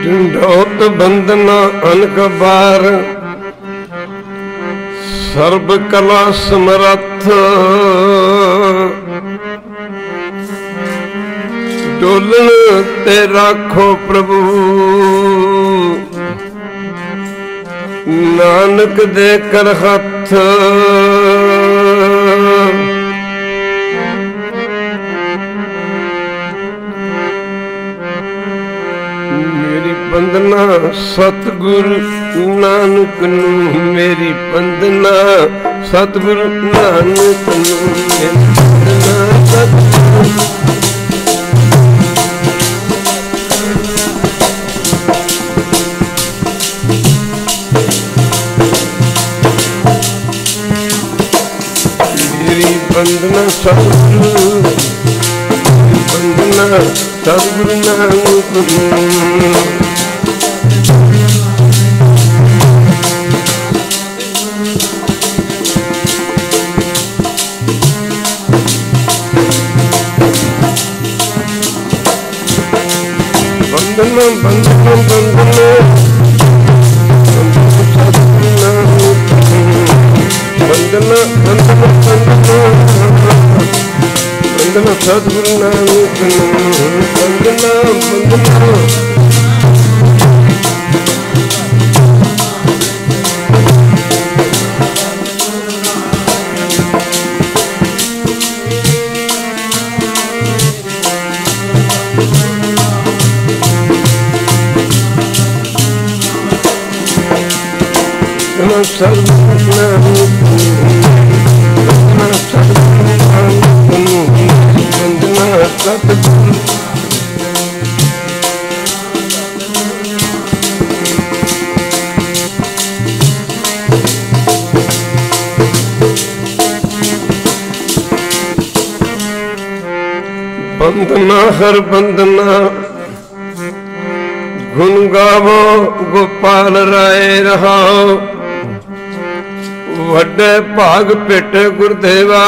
ढूंढोत बंदना अनक बार, सर्व कला समर्थ डोलन ते राखो प्रभु। नानक दे कर हथ बंदना सतगुरु नानक नू, मेरी बंदना सतगुरु नानक नू, मेरी बंदना सतगुरु। मेरी बंदना सतगुरु, बंदना सतगुरु नानक नू। बंदना बंदना बंदना सतगुरु नानक नू, बंदना बंदना बंदना बंदना सतगुरु नानक नू, बंदना बंदना। सतगुरु नानक नू, बंदना सतगुरु। बंदना हर बंदना गुण गावो गोपाल राय रहाओ। वड्डे भाग पेटे गुरदेवा,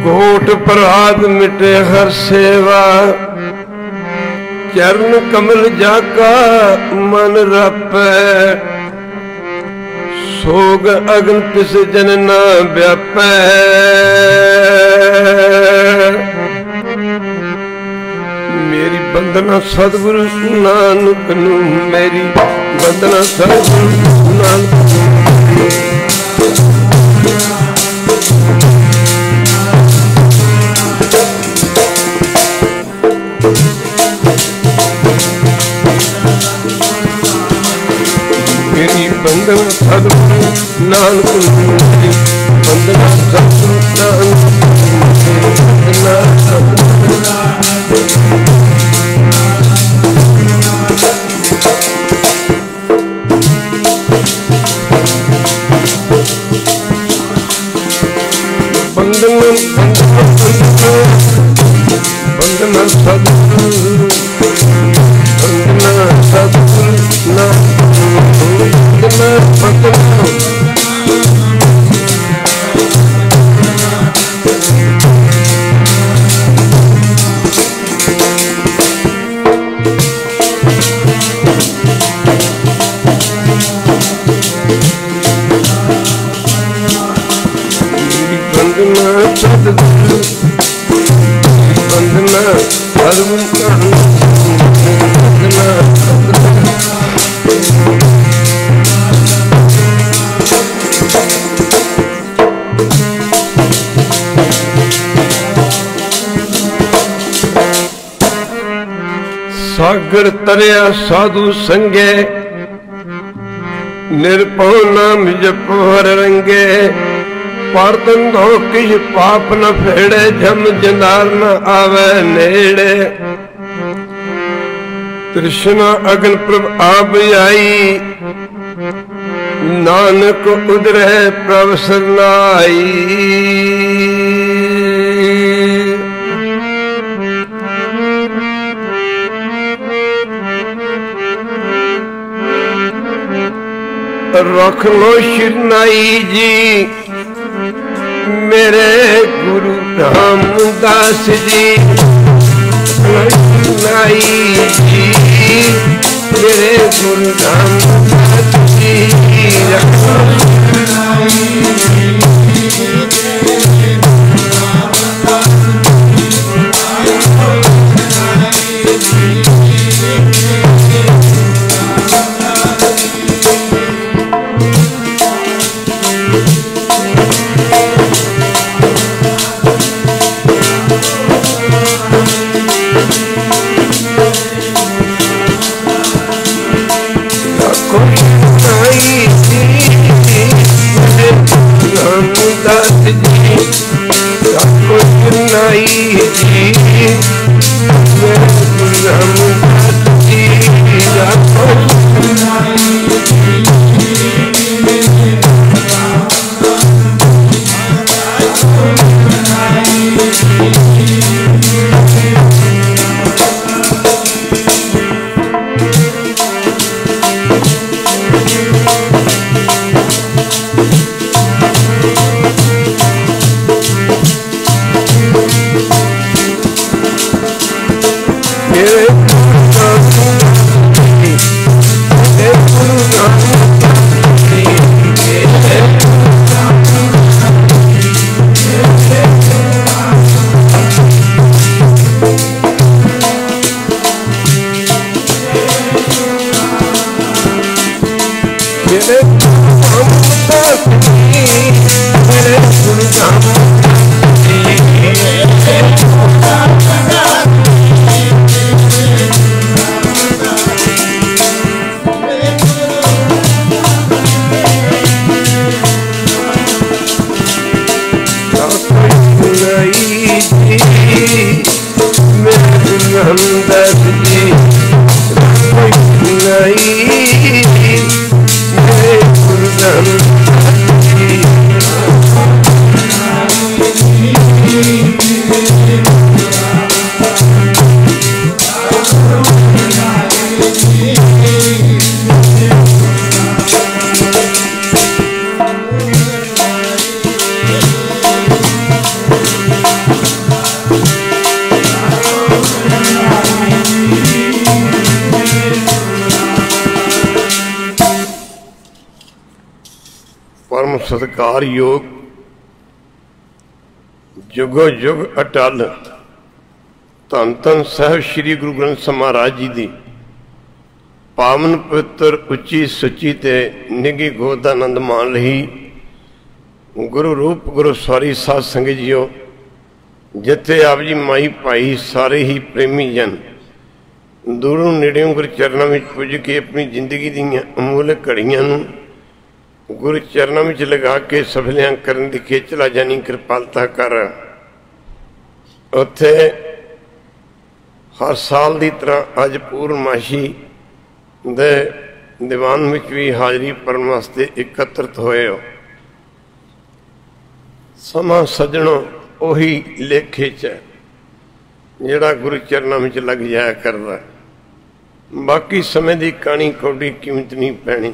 कोट पराग मिटे हर सेवा। चरण कमल जाका मन रपै, सोग अग्न तिस जन ना व्यापै। मेरी बंदना सतगुरु नानक नू, मेरी बंदना सतगुरु नानक नू। मेरी बंदना सतगुरु नानक नू, मेरी बंदना सतगुरु नानक नू, मेरी बंदना सतगुरु नानक नू। बंदना बंदना बंदना सतगुरु, बंदना सतगुरु नानक नू, बंदना बंदना। बंदना सतगुरु, बंदना सतगुरु नानक नू, बंदना सतगुरु। सागर तरिया साधु संगे, निर्भव नाम जपो हर रंगे। पारतन दो किश पाप न फेड़े, जम जंदार न आवे नेड़े। तृष्णा अग्न प्रभ आप आई, नानक उदरे प्रभ सरनाई। रख लो शिरनाई जी मेरे गुरु रामदास जी। नाई जी मेरे गुरु रामदास जी सत्कार योग जुगो जुग अटल धन धन साहब श्री गुरु ग्रंथ साहिब महाराज जी की पावन पवित्र उच्ची सुची ते निघी गोद का आनंद मान रही गुरु रूप गुरु सवारी साध संगत जीओ जिथे आप जी माई भाई सारे ही प्रेमी जन दूरों नेड़ों गुरु चरणों में पुज के अपनी जिंदगी दी अमूल घड़ियां गुरु चरणों में लगा के सफलियां करने की खेचला जानी कृपालता कर उत्थे हर साल की तरह अज पूर्णमाशी दे दीवान में भी हाजरी भरन वास्ते एकत्रित होए हो। समा सजणों उही लेखे च जिहड़ा गुरु चरणों में लग जाया करदा, बाकी समय की कहानी कौड़ी कीमत नहीं पैनी।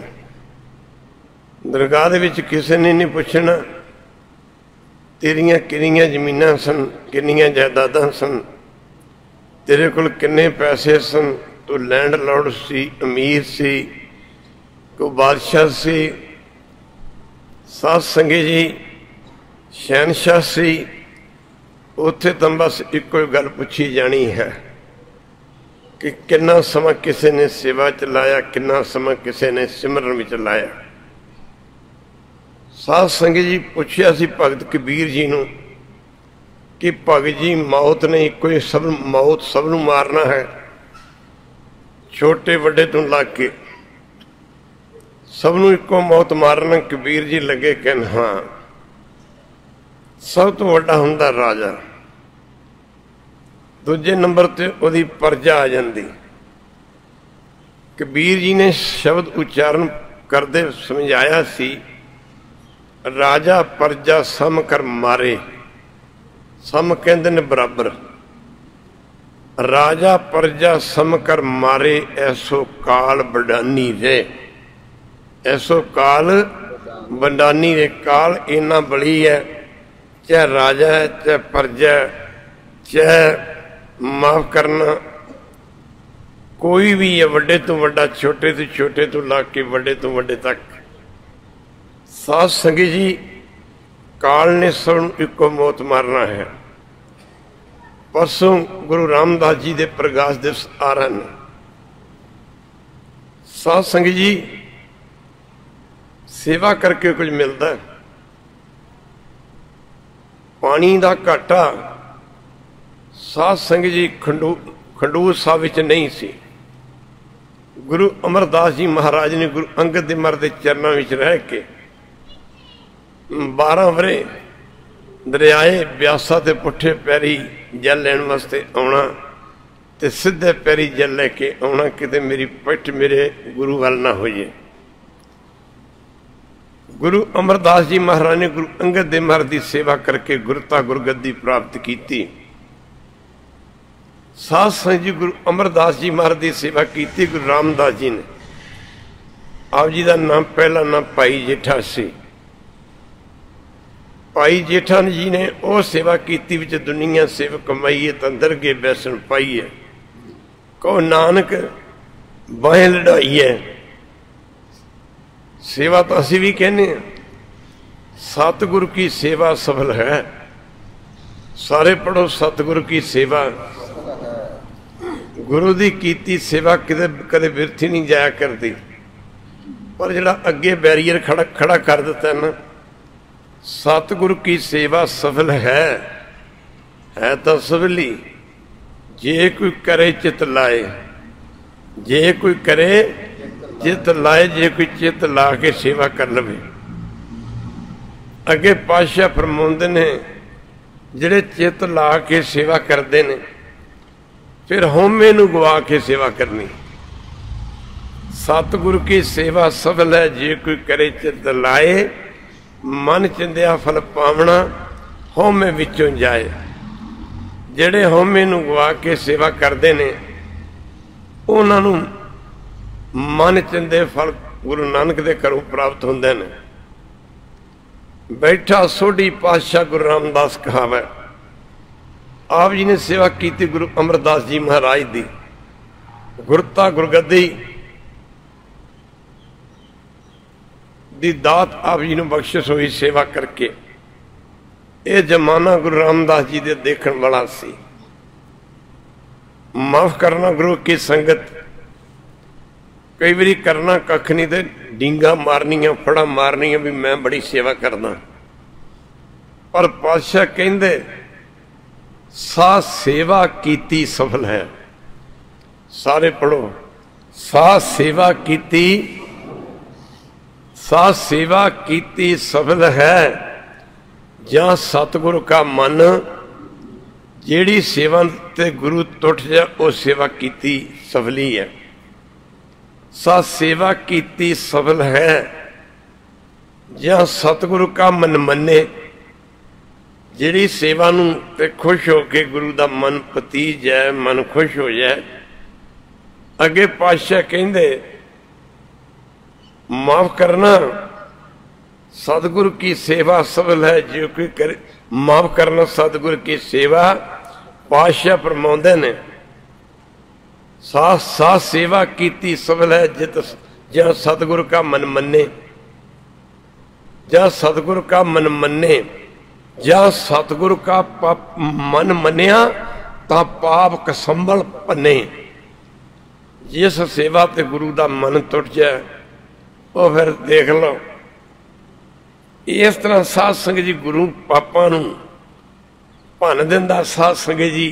दरगाह दे विच किसी ने नहीं पुछना तेरियां किन्नियां जमीनां सन, किन्नियां जायदादां सन, तेरे कोल किन्ने पैसे सन, तू लैंड लॉर्ड सी, अमीर सी, कोई बादशाह सी, साध संगत जी शहनशाह सी। उत्थे तो बस एको गल पूछी जानी है कि कितना समा किसी ने सेवा च लाया, कितना समा किसी ने सिमरन विच लाया। साध संगत जी पूछया सी भगत कबीर जी नूं कि भगत जी मौत ने एको ही सब मौत सब नूं मारना है, छोटे वड्डे तो लग के सब नूं एको मौत मारना। कबीर जी लगे कहन हाँ, सब तो वड्डा हुंदा राजा, दूजे नंबर ते उहदी प्रजा आ जांदी। कबीर जी ने शब्द उच्चारण करदे समझाया सी, राजा प्रजा सम कर मारे। सम कहंदे ने बराबर, राजा प्रजा सम कर मारे, ऐसो काल बडानी रे। ऐसो काल बडानी रे। काल इन्ना बड़ी है, चाहे राजा है, चाहे प्रजा, चाहे माफ करना कोई भी है, वड्डे तो वड्डा, छोटे तो ला के वड्डे तो वड्डे तक। साध संगत जी, काल ने सब इको मौत मारना है। परसों गुरु रामदास जी के प्रकाश दिवस आ रहे हैं। साध संगत जी, सेवा करके कुछ मिलता है। पानी का घाटा साध संगत जी खंडूर साहब विच नहीं सी। गुरु अमरदास जी महाराज ने गुरु अंगद देव महाराज के चरणों में रह के 12 वरे दरियाए ब्यासा ते पुठे पैरी जल लैण वास्ते आना ते सीधे पैरी जल लैके आना, किते मेरी पिठ मेरे गुरु वाल ना होइए। गुरु अमरदास जी महाराज ने गुरु अंगद देव महाराज की सेवा करके गुरता गुरगद्दी प्राप्त की। साध संगत जी, गुरु अमरदास जी महाराज की सेवा की। गुरु रामदास जी ने, आप जी का नाम पहला नाम भाई जेठा सी। भाई जेठा जी ने वह सेवा की विच दुनिया सेव कमाई है, तंदर के बैसन पाई है। कहो नानक बाहें लड़ाई है। सेवा तो असी भी कहने, सतगुरु की सेवा सफल है। सारे पढ़ो, सतगुरु की सेवा। गुरु की कीती सेवा किते कदे बिरथी नहीं जाया करती, पर जिहड़ा अगे बैरीयर खड़ा कर दिता है ना, सतगुरु की सेवा सफल है तो सफली। जे कोई करे चित लाए, जे कोई करे चित लाए, जे कोई चित ला के सेवा कर लवे। अगे पातशाह फरमाउंदे ने, जिहड़े चित ला के सेवा करते ने, फिर होमे नूं गवा के सेवा करनी। सतगुरु की सेवा सफल है, जे कोई करे चित लाए, मन चिंदिया फल पावना, होमे विचों जाए। जेड़े होमे नूं गवा के सेवा करते ने, उन्हां नूं मन चिंदे फल गुरु नानक दे घरों प्राप्त होंदे ने। बैठा सोढ़ी पातशाह गुरु रामदास कहावे, आप जी ने सेवा की गुरु अमरदास जी महाराज दी। गुरता गुरगद्दी दी दात आप जी ने बख्शिश हुई सेवा करके। यह जमाना गुरु रामदास जी दे देखण वाला सी। माफ करना गुरु की संगत, कई बारी करना कख नहीं ते डींगा मारनिया, फड़ा मारनिया भी मैं बड़ी सेवा करना। पर पातशाह कहंदे, सा सेवा कीती सफल है। सारे पढ़ो, सा सेवा कीती, सा सेवा कीती सफल है। जहां सतगुरु का मन, जेड़ी सेवा ते गुरु टुट जाए, वो सेवा कीती सफली है। सा सेवा कीती सफल है, जहां सतगुरु का मन मने। जिहड़ी सेवा नूं ते खुश होके गुरु दा मन पतीज जाए, मन खुश हो जाए। अगे पातशाह कहंदे, माफ करना सतगुरु की सेवा सफल है, जो कोई करे। माफ करना सतगुरु की सेवा, पातशाह फरमाउंदे ने, सा सेवा कीती सफल है, जित जहां सतगुरु का मन मने। जहां सतगुरु का मन मने, जहां सतगुरु का मन मनिया, तां पाप कसंबल पन्ने। जिस सेवा ते गुरु दा मन टुट जाए, वो फिर देख लो। इस तरह साध संगत जी गुरु पापां नूं भन दिंदा। साध संगत जी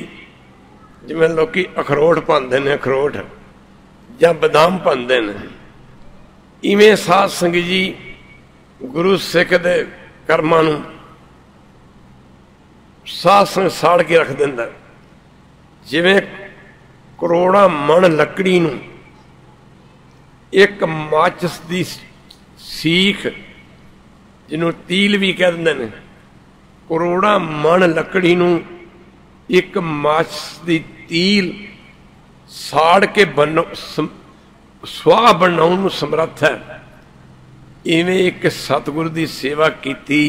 जिवें लोकी अखरोट भनदे ने, अखरोट जां बदाम भनदे ने, इवें साध संगत जी गुरु सिख दे कर्मां नूं साध संग साड़ के रख दिंदा। जिवें करोड़ां मण लकड़ी नूं एक माचिस दी सीख, जिन्हों तील भी कह दिंदे ने, करोड़ां मण लकड़ी नूं एक माचिस दी तील साड़ के सुआह बनाउण नूं समर्थ है। इवें एक सतगुरु दी सेवा कीती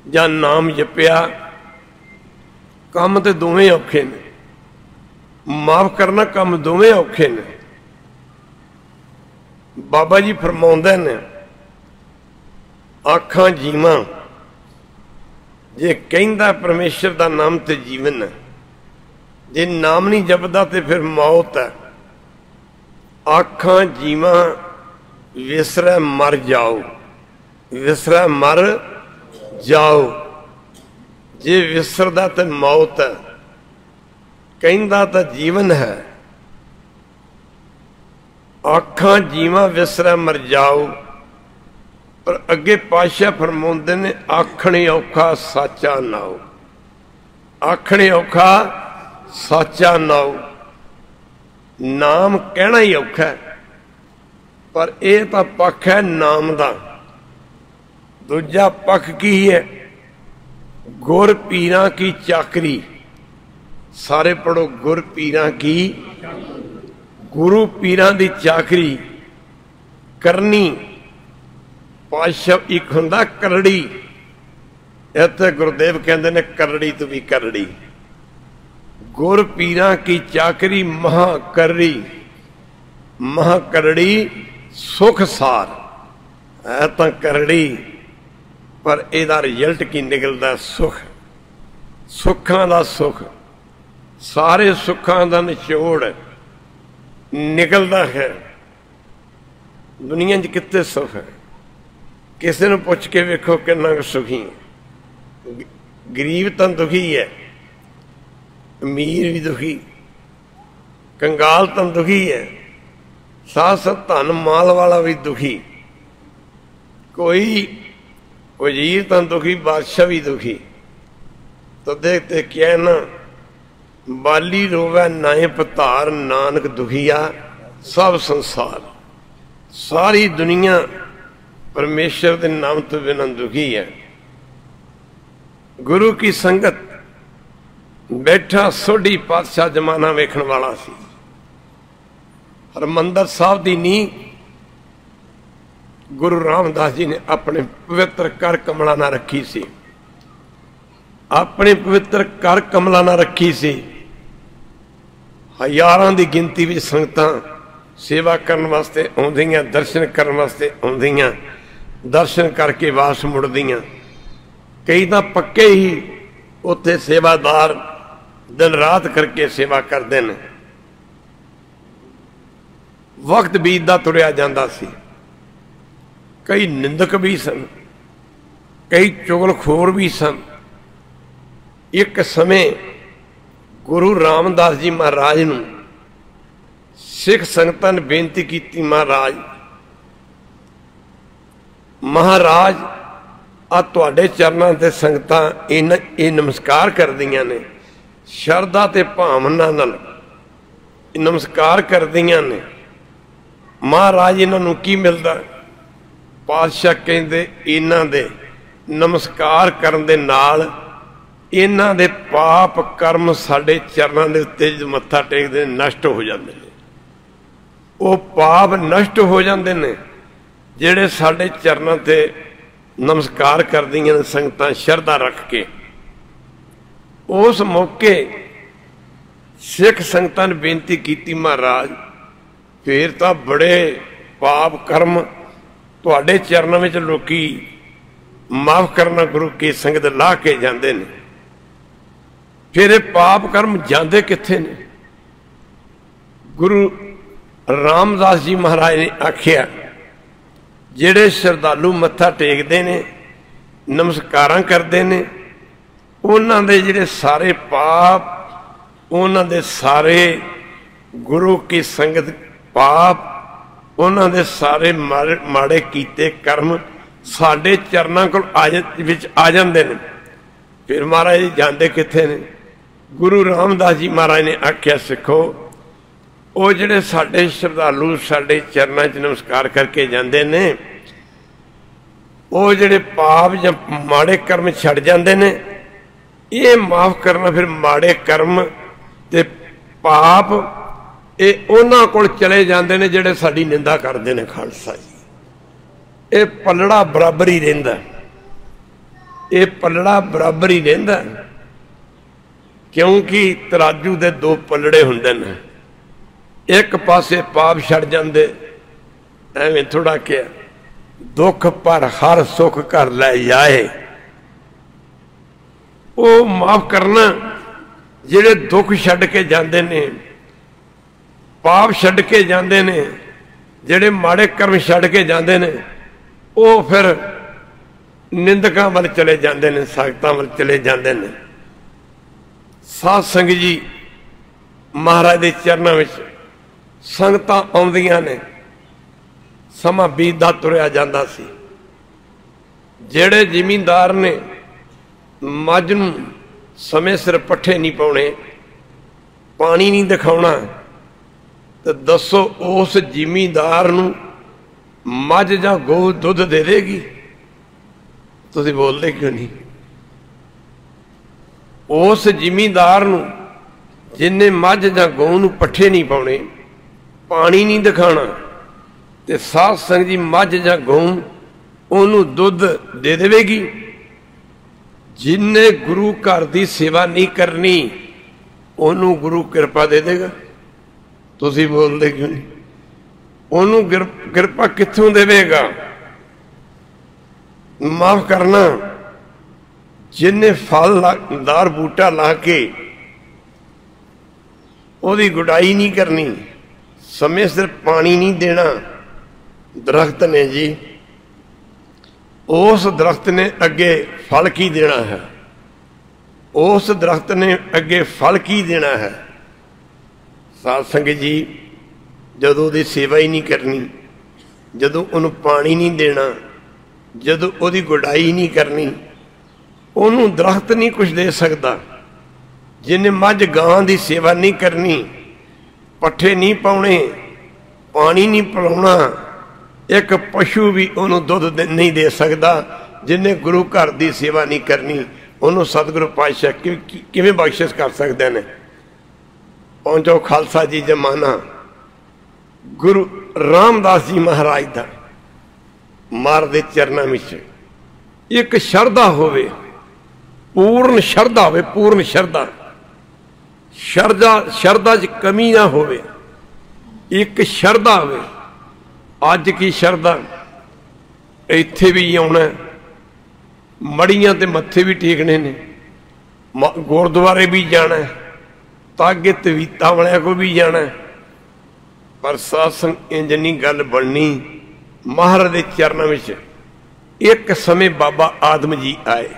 जां नाम जपिया, काम ते दोवें औखे ने। माफ करना काम दोवें औखे ने। बाबा जी फरमाउंदे ने आखां जीवां जे कहंदा परमेश्वर दा नाम ते जीवन है, जे नाम नहीं जपदा ते फिर मौत है। आखां जीवां विसरै मर जाओ, विसरै मर जाओ। जे विसरदा ते मौत है, कहंदा तो जीवन है। आखां जीवां विसरै मर जाओ, पर अगे पातशाह फरमाउंदे ने आखणे औखा साचा नाओ, आखणे औखा साचा नाओ। नाम कहना ही औखा है, पर यह तो पक्ष है नाम दा। दूजा पक्ष की है गुर पीरां की चाकरी। सारे पढ़ो, गुर पीरां की, गुरु पीरां दी चाकरी करनी। पातशाह एक हुंदा करड़ी, इत्थे गुरुदेव कहंदे ने करड़ी तो भी करड़ी। गुर पीरां की चाकरी महा करड़ी, महा करड़ी सुख सार है तो करड़ी, पर इहदा रिजल्ट की निकलदा सुख, सुखां दा सुख। सारे सुखां दा निचोड़ निकलदा है। दुनिया च कित्ते सुख है? किसी नूं पुछ के वेखो किन्ना सुखी है। गरीब तो दुखी है, अमीर भी दुखी, कंगाल तो दुखी है, साथ साथ धन माल वाला भी दुखी। कोई वजीर तो दुखी, बादशाह भी दुखी। तो देखते क्या ना, बाली रोवै नाए पतार, नानक दुखिया सब संसार। सारी दुनिया परमेश्वर के नाम तो बिना दुखी है। गुरु की संगत बैठा सोढ़ी पातशाह जमाना वेखण वाला सी। हरमंदर साहब की नींह गुरु रामदास जी ने अपने पवित्र कर कमला ना रखी सी, अपने पवित्र कर कमला ना रखी सी। हजारां की गिनती में संगतां सेवा करने वास्ते आउंदियां, दर्शन करने वास्ते आउंदियां, दर्शन करके वापस मुड़दियां। कई तो पक्के ही उत्थे सेवादार दिन रात करके सेवा करते हैं। वक्त बीतदा तुरिया जांदा सी। कई निंदक भी सन, कई चुगलखोर भी सन। एक समय गुरु रामदास जी महाराज नूं सिख संगतां ने बेनती की, महाराज महाराज आ तुहाडे चरनां ते संगतां इह नमस्कार करदियां ने, शरधा ते भावना नाल नमस्कार करदियां ने। महाराज इन्हां नूं की मिलदा? पातशाह कहंदे इन्हां दे नमस्कार करन दे नाल इन्हां दे पाप कर्म साडे चरनां दे उत्ते मत्था टेकदे नष्ट हो जांदे ने। वो पाप नष्ट हो जांदे ने जिहड़े साडे चरनां ते नमस्कार करदियां ने संगतां शरधा रख के। उस मौके सिख संगतां ने बेनती की, महाराज फिर तो बड़े पाप कर्म तुहाडे चरनां विच लोकी माफ करना गुरु की संगत ला के जाते हैं। फिर पाप कर्म जाते कित्थे ने? गुरु रामदास जी महाराज ने आख्या जिहड़े श्रद्धालु मत्था टेकते ने, नमस्कारां करते ने, उन्हां दे जिहड़े सारे पाप, उन्हां दे सारे गुरु की संगत पाप, उन्हां दे सारे माड़े कीते कर्म साडे चरनां कोल आ जांदे ने। फिर महाराज जी जांदे कित्थे ने? गुरु रामदास जी महाराज ने आख्या सिखो वो जिहड़े साडे श्रद्धालु साडे चरनां च नमस्कार करके जांदे ने, वो जिहड़े पाप जां माड़े कर्म छड़ जांदे ने, ये माफ करना फिर माड़े कर्म ते पाप ये उन्हां कोल चले जांदे ने जिहड़े साडी निंदा करदे ने। खालसा जी ये पलड़ा बराबर ही रहिंदा, ये पलड़ा बराबर ही रहिंदा। क्योंकि तराजू दे दो पलड़े हुंदे ने, एक पासे पाप छड़ जांदे, एवें थोड़ा क्या दुख पर हर सुख घर लै जाए, वो माफ करना जिहड़े दुख छड्ड के जांदे ने, पाप छड्ड के जांदे ने, जिहड़े माड़े कर्म छड्ड के जांदे ने, वो फिर निंदकां वल चले जांदे ने, सागतां वल चले जांदे ने। साध संगत जी महाराज दे चरनां विच संगतां आउंदियां ने, समा बीतदा तुरिया जांदा सी। जिहड़े जिमींदार ने मੱਝ नूं समय सिर पट्ठे नहीं पाउणे, पानी नहीं दिखाउणा, तो दसो उस जिमींदार नूं मੱਝ जां गौ दुध दे देगी? तुसीं बोलदे क्यों नहीं? उस जिमींदार नूं जिन्ने मੱਝ जां गौ नूं पट्ठे नहीं पाउणे, पानी नहीं दिखाना, ते साध संगत जी मੱਝ जां गौ उहनूं दुध दे देवेगी? जिन्ने गुरु घर की सेवा नहीं करनी उन्होंने गुरु कृपा दे देगा? तुसीं बोलदे क्यों नहीं? उन्होंने कृपा कित्थों देवेगा? माफ करना, जिन्ने फलदार बूटा ला के ओदी गुडाई नहीं करनी, समय सिर पानी नहीं देना, दरख्त ने जी, उस दरख्त ने अगे फल की देना है? उस दरख्त ने अगे फल की देना है? साध संगत जी जदों दी सेवा ही नहीं करनी, जदों उन्हें पानी नहीं देना, जदों उहदी गुडाई नहीं करनी, उन्होंने दरख्त नहीं कुछ दे सकता। जिन्हें मੱਝ गां की सेवा नहीं करनी, पट्ठे नहीं पाउणे, पानी नहीं पिलाउणा, एक पशु भी उन्होंने दुध नहीं दे सकता। जिन्हें गुरु घर की सेवा नहीं करनी उन्होंने सतगुरु पातशाह किवें बख्शिश कर सकते हैं? पहुंचो खालसा जी जमाना गुरु रामदास जी महाराज का मार दे चरणों में एक शरधा होवे, पूर्ण शरधा होवे, पूर्ण शरधा, शरधा च कमी ना होवे, एक शरधा होवे। अज की शरधा इत्थे भी आउणा, मड़ियां ते मत्थे भी टेकने ने, गुरुद्वारे भी जाना, तागे तवीता वालियां को भी जाना, पर सत्संग इंज नहीं गल बननी। महाराज के चरणों में एक समय बाबा आदम जी आए।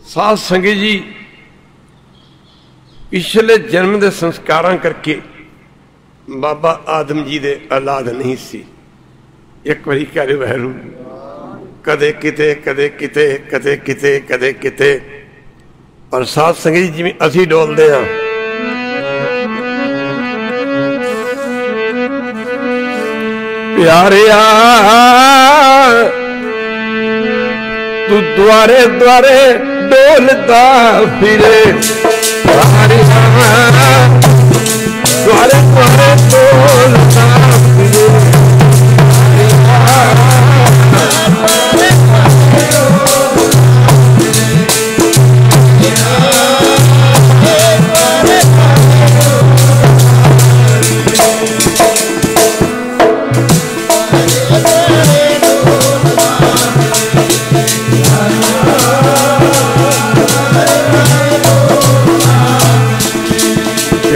साध संगत जी पिछले जन्म के संस्कारां करके बाबा आदम जी दे औलाद नहीं सी। एक बारी कह वैरू कदे किते कदे किते कदे किते कदे किते, पर साध संगत जी जिवें असीं डोलदे हां, प्यारिया तू द्वारे द्वारे डोलता फिरे, प्यारिया द्वारे द्वारे डोलता फिरे,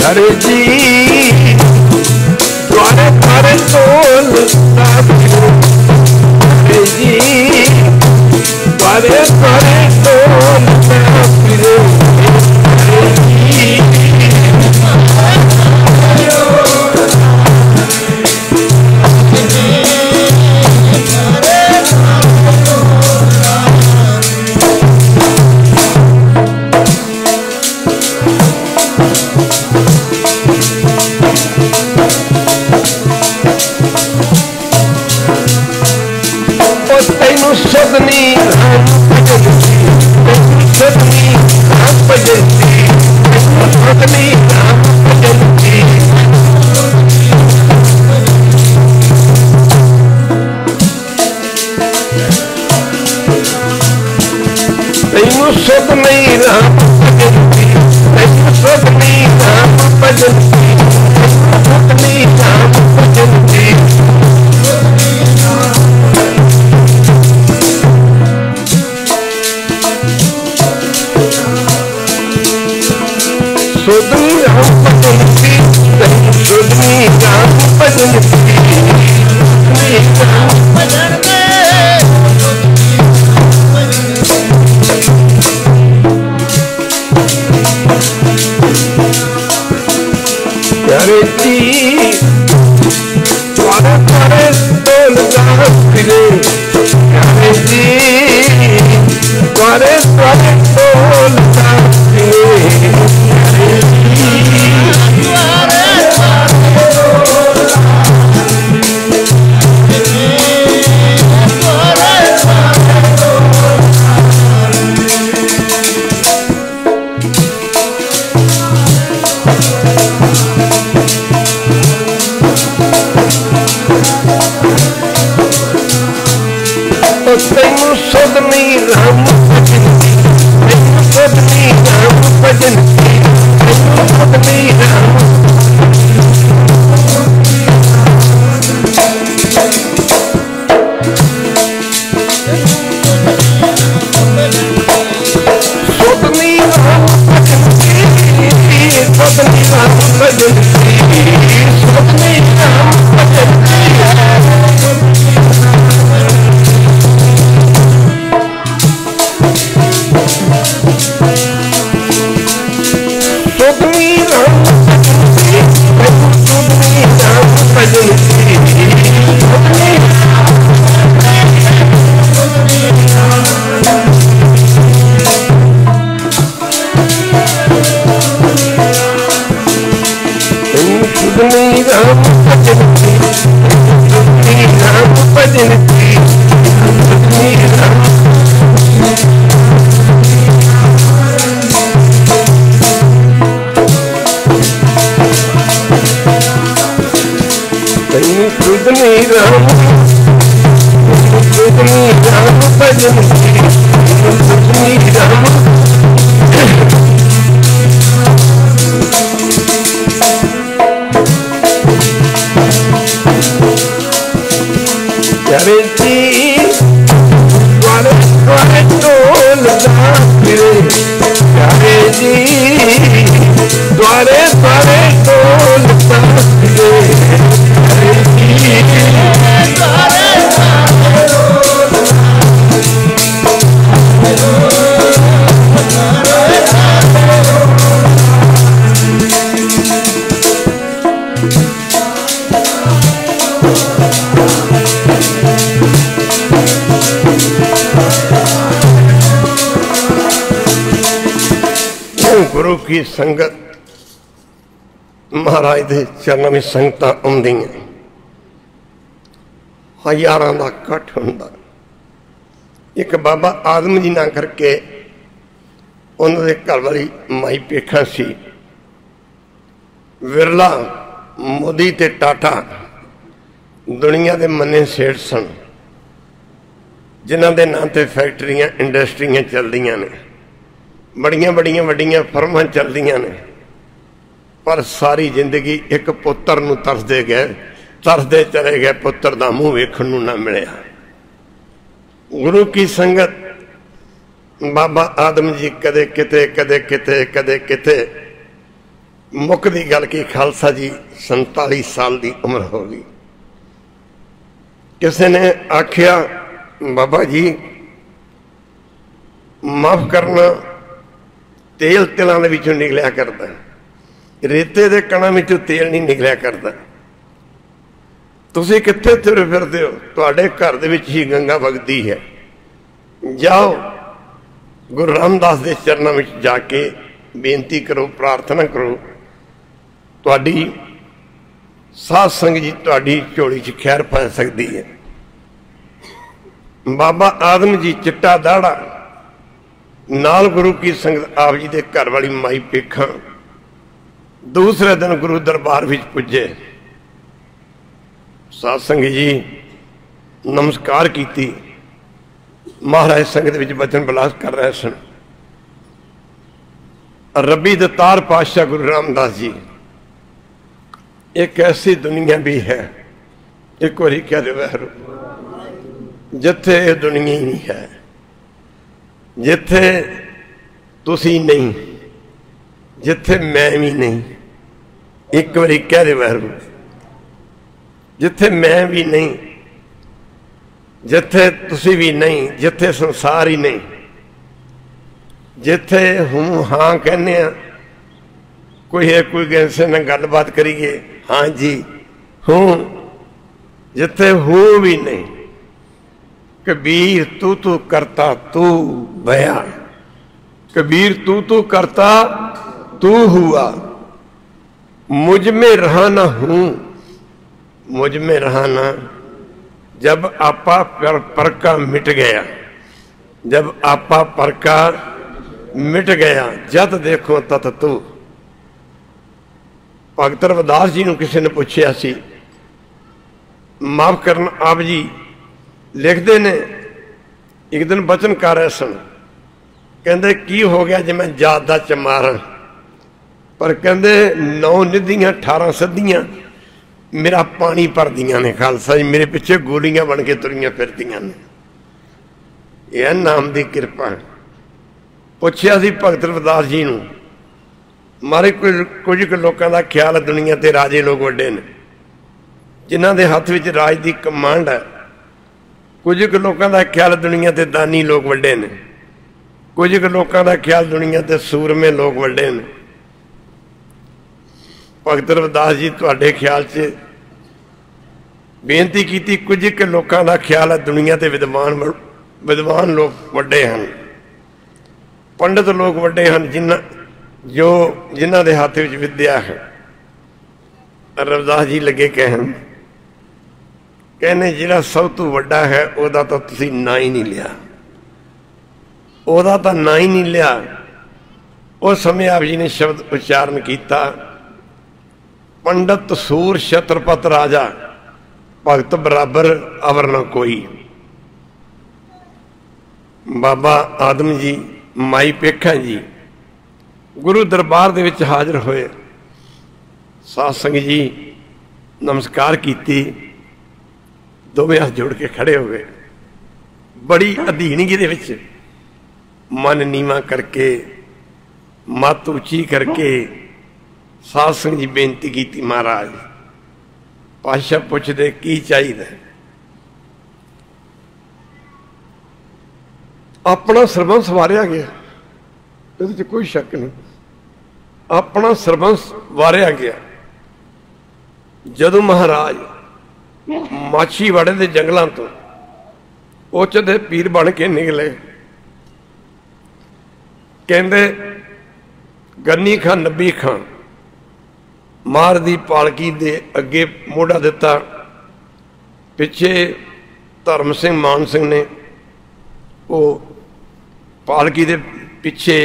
हरे जी द्वारे द्वारे डोलता फिरे, हरे जी द्वारे द्वारे डोलता फिरे, हरे जी सदनी सुधनी राम भजन की, सुधनी राम भजन की, राम भजन प्यारे जी द्वारे द्वारे डोलता फिरे, प्यारे जी द्वारे द्वारे डोलता फिरे, प्यारे जी द्वारे द्वारे डोलता फिरे, द्वारे द्वारे डोलता तैनू सुधनी राम भजन की, तैनू सुधनी राम भजन की, तैनू सुधनी राम सुधनी राम भजन की, सुधनी राम भजन की, सुधनी राम भजन की, गुरु की संगत महाराज के चरणों में संगत आउंदियां, हज़ारां दा इकट्ठ हुंदा। एक बाबा आदम जी ना करके उन्होंने घर वाली माई पेखा सी, विरला मोदी ते टाटा दुनिया के मन्ने सेठ सन, जिन्हां दे नां ते फैक्ट्रियां इंडस्ट्रियां चलदियां ने, बड़ियां बड़ियां वड्डियां फर्मां चलदियां ने, पर सारी जिंदगी एक पुत्र नूं तरसदे गए, तरसदे चले गए, पुत्र दा मूँह वेखण नूं ना मिलिया। गुरु की संगत बाबा आदम जी कदे किते कदे किते कदे किते, मुकदी गल की खालसा जी 47 साल की उम्र हो गई। किसी ने आखिया बाबा जी माफ करना, तेल तिलों के विचों निकलिया करता, रेते के कणों विचों तेल नहीं निकलिया करता, तुसीं कित्थे तुरे फिरदे हो, तुहाडे घर दे विच ही गंगा वगदी है, जाओ गुरु रामदास के चरणों में जाके बेनती करो, प्रार्थना करो, तुहाडी साध संग जी तुहाडी झोली च खैर पा सकती है। बाबा आदम जी चिट्टा दाड़ा नाल गुरु की संगत आप जी के घर वाली माई पेखा दूसरे दिन गुरु दरबार विच पुजे। साध संगत जी नमस्कार की, महाराज संगत विच वचन विलास कर रहे सन। रबी दतार पातशाह गुरु रामदास जी, एक ऐसी दुनिया भी है, एक बारी कह दे वैरू, जिथे ये दुनिया ही नहीं है, जिथे तुसी नहीं, जिथे मैं भी नहीं, एक बारी कह दे वाहगुरू, जिथे मैं भी नहीं, जिथे तुसी भी नहीं, जिथे संसार ही नहीं, जिथे हूँ हाँ कहने कोई है, कोई किसी ने गलबात करिए, हाँ जी हूँ, जिथे हूँ भी नहीं। कबीर तू तू करता तू भया, कबीर तू तू करता तू हुआ, मुझ में रहना हूं, मुझ में रहना। जब आपा पर का मिट गया, जब आपा पर का मिट गया, जद देखो तत तू। भगत रविदास जी ने किसी ने पूछा सी, माफ करना आप जी लिखते ने, एक दिन बचन कर रहे सन, कहते की हो गया जे मैं ज्यादा चमारा, पर कहते 9 निधियां 18 सदियां मेरा पानी भर दियां ने खालसा जी, मेरे पिछे गोलियां बन के तुरियां फिरदियां ने। यह नाम की कृपा है। पूछया सी भगत रविदास जी नूं, मारे कुछ लोगों का ख्याल दुनिया ते राजे लोग वड्डे ने, जिन्हां दे हथ विच राज की कमांड है। कुछ लोगों का ख्याल दुनिया ते दानी लोग वड्डे ने, कुछ लोगों का ख्याल दुनिया ते सूरमे लोग वड्डे ने। भगत रविदास जी तुहाडे ख्याल च बेनती की, कुछ लोगों का ख्याल है दुनिया ते विद्वान लोग वड्डे हैं, पंडित लोग वड्डे हैं, जिन्हां दे हाथ विच विद्या है। रविदास जी लगे कहन, कहने जिहड़ा सब तो वड्डा है उहदा तां तुसीं ना ही नहीं लिया, उहदा तां ना ही नहीं लिया। उस समय आप जी ने शब्द उच्चारण किया, पंडित सूर छत्रपत राजा, भगत बराबर अवर न कोई। बाबा आदम जी, माई पेखा जी गुरु दरबार दे विच हाजिर होए, साध संगत जी नमस्कार की, दोवें हाथ जोड़ के खड़े हो गए। बड़ी अधीनगी दे विच मन नीवा करके, मत उची करके साध संगत जी बेनती की, महाराज पातशाह पुछदे की चाहिए। अपना सरबंस वारिया गया, ये कोई शक नहीं, अपना सरबंस वारिया गया। जदों महाराज माछीवाड़े के जंगलों तो उचदे पीर बन के निकले, कहते गन्नी खां नब्बी खां मार दी पालकी दे अगे मोढ़ा दिता, पिछे धर्म सिंह मान सिंह ने वो पालकी दे पिछे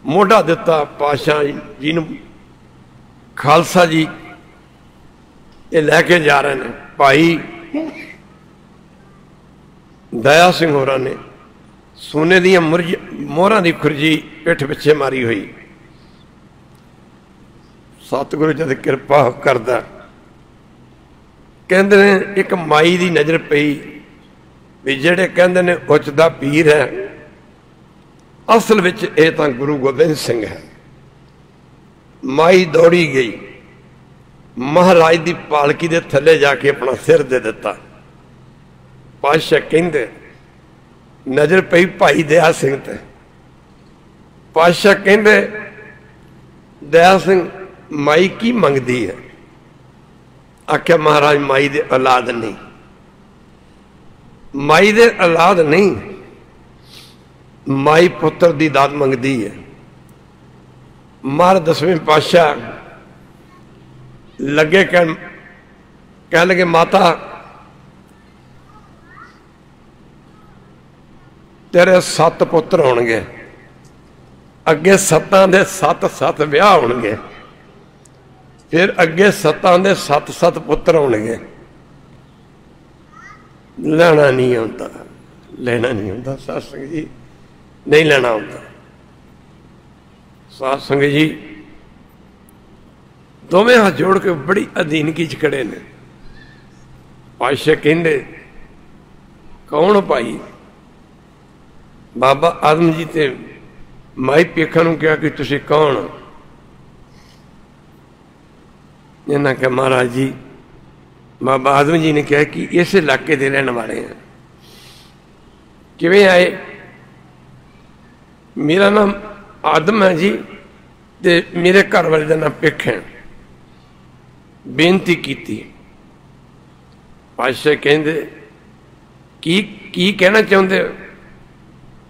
मोढ़ा दिता। पातशाह जी नूं खालसा जी ये लैके जा रहे हैं। भाई दया सिंह होरां ने सोने दी मोहरां दी खुरजी पिठ पिछे मारी हुई। सतगुरु जद कृपा करदा, कहते ने एक माई की नज़र पई भी जेड़े कहते ने उचदा पीर है, असल विच ये तां गुरु गोबिंद सिंह है। माई दौड़ी गई, महाराज की पालकी दे थले जाके अपना सिर दे दिता। पातशाह कहंदे नज़र पई भाई दया सिंह ते। पातशाह कहंदे दया सिंह माई की मंगदी है? आख्या महाराज माई दे औलाद नहीं, माई दे औलाद नहीं, माई पुत्र दी दात मंगदी है। महाराज 10वें पातशाह लगे कह लगे माता तेरे 7 पुत्र होणगे, अगे 7 दे 7 विआह होणगे, फिर अगे 7 दे 7 पुत्र होणगे। लेना नहीं आता, लेना नहीं आता साध संगत जी, नहीं लेना आता। साध संगत जी दोवें हाथ जोड़ के बड़ी अधीनगी च खड़े ने। पातशाह कहंदे कौन भाई? बाबा आदम जी ते माई पेखा नूं कहा कि तुसीं कौन? इन्हां कहा महाराज जी, बाबा आदम जी ने कहा कि इस इलाके के रहने वाले हैं। किवें आए? मेरा नाम आदम है जी, ते मेरे घर वाले का नाम पिख है। बेनती की पातशाह कहते की कहना चाहते?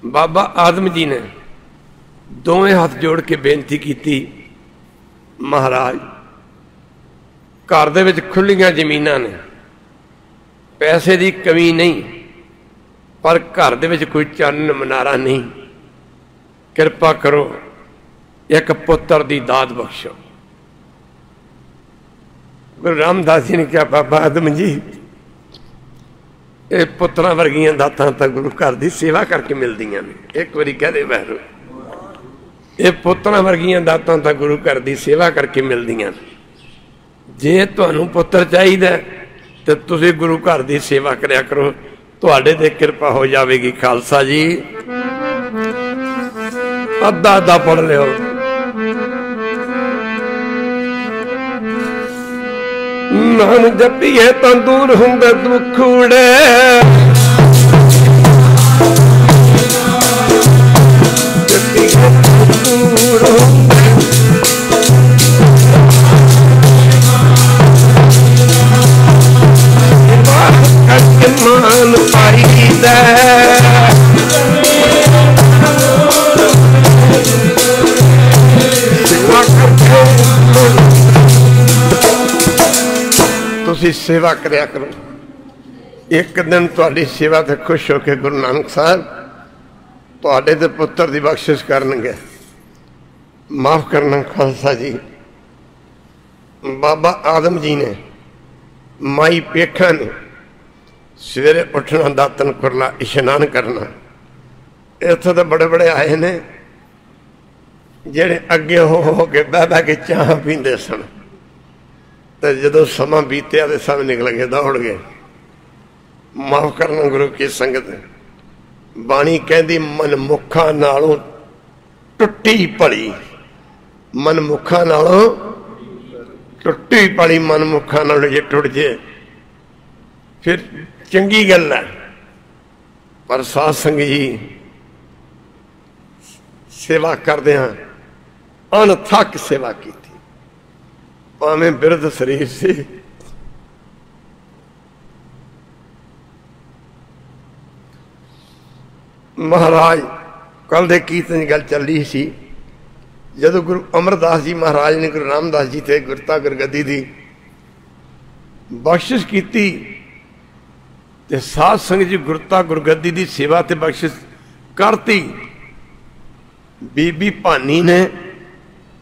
बाबा आदम जी ने दोवें हाथ जोड़ के बेनती की, महाराज घर दे विच खुलियां जमीनां ने, पैसे की कमी नहीं, पर घर दे विच कोई चन्न मनारा नहीं, कृपा करो एक पुत्र की दात बख्शो। गुरु रामदास जी ने कहा बाबा आदम जी, ये पुत्रां वर्गियां दातां तां गुरु घर की सेवा करके मिलदियां ने। एक बारी कह दे वैरू, ये पुत्रां वर्गियां दातां तां गुरु घर की सेवा करके मिलदियां ने। जे तुहानूं पुत्र चाहिए तो तुसीं गुरु घर की सेवा करया करो, तुहाडे ते कृपा हो जाएगी। खालसा जी अद्धा अद्धा पढ़ लियो। नाम जपीए तो दूर हुंदे दुख उड़े, जपीए तो दूर हुंदे मान पाई दे। तुसी सेवा करया करो, एक दिन तुहाडी सेवा ते खुश होकर गुरु नानक साहब तुहाडे ते पुत्र की बख्शिश करनगे। माफ करना खालसा जी। बाबा आदम जी ने, माई पेखा ने सवेरे उठना, दातन कुरला, इशनान करना। इत्थों तो बड़े बड़े आए ने जेड़े अगे हो के बह बह के चाह पींदे सन, तो जदों समा बीतिया तो सब निकल गए, दौड़ गए। माफ करना गुरु की संगत, बाणी कहती मनमुखा नालों टुट्टी पली, मनमुखा नालों टुट्टी पली, मनमुखा नालों जे टुट जे फिर चंगी गल है। पर साध संग जी सेवा करदे हां अनथक सेवा की, भावें बिरध शरीर से। महाराज कल दे कीर्तन गल चल रही सी, जदों गुरु अमरदास जी महाराज ने गुरु रामदास जी थे गुरता गुरगद्दी दी बख्शिश की, ते साध संगत जी गुरता गुरगद्दी की सेवा ते बख्शिश करती। बीबी भानी ने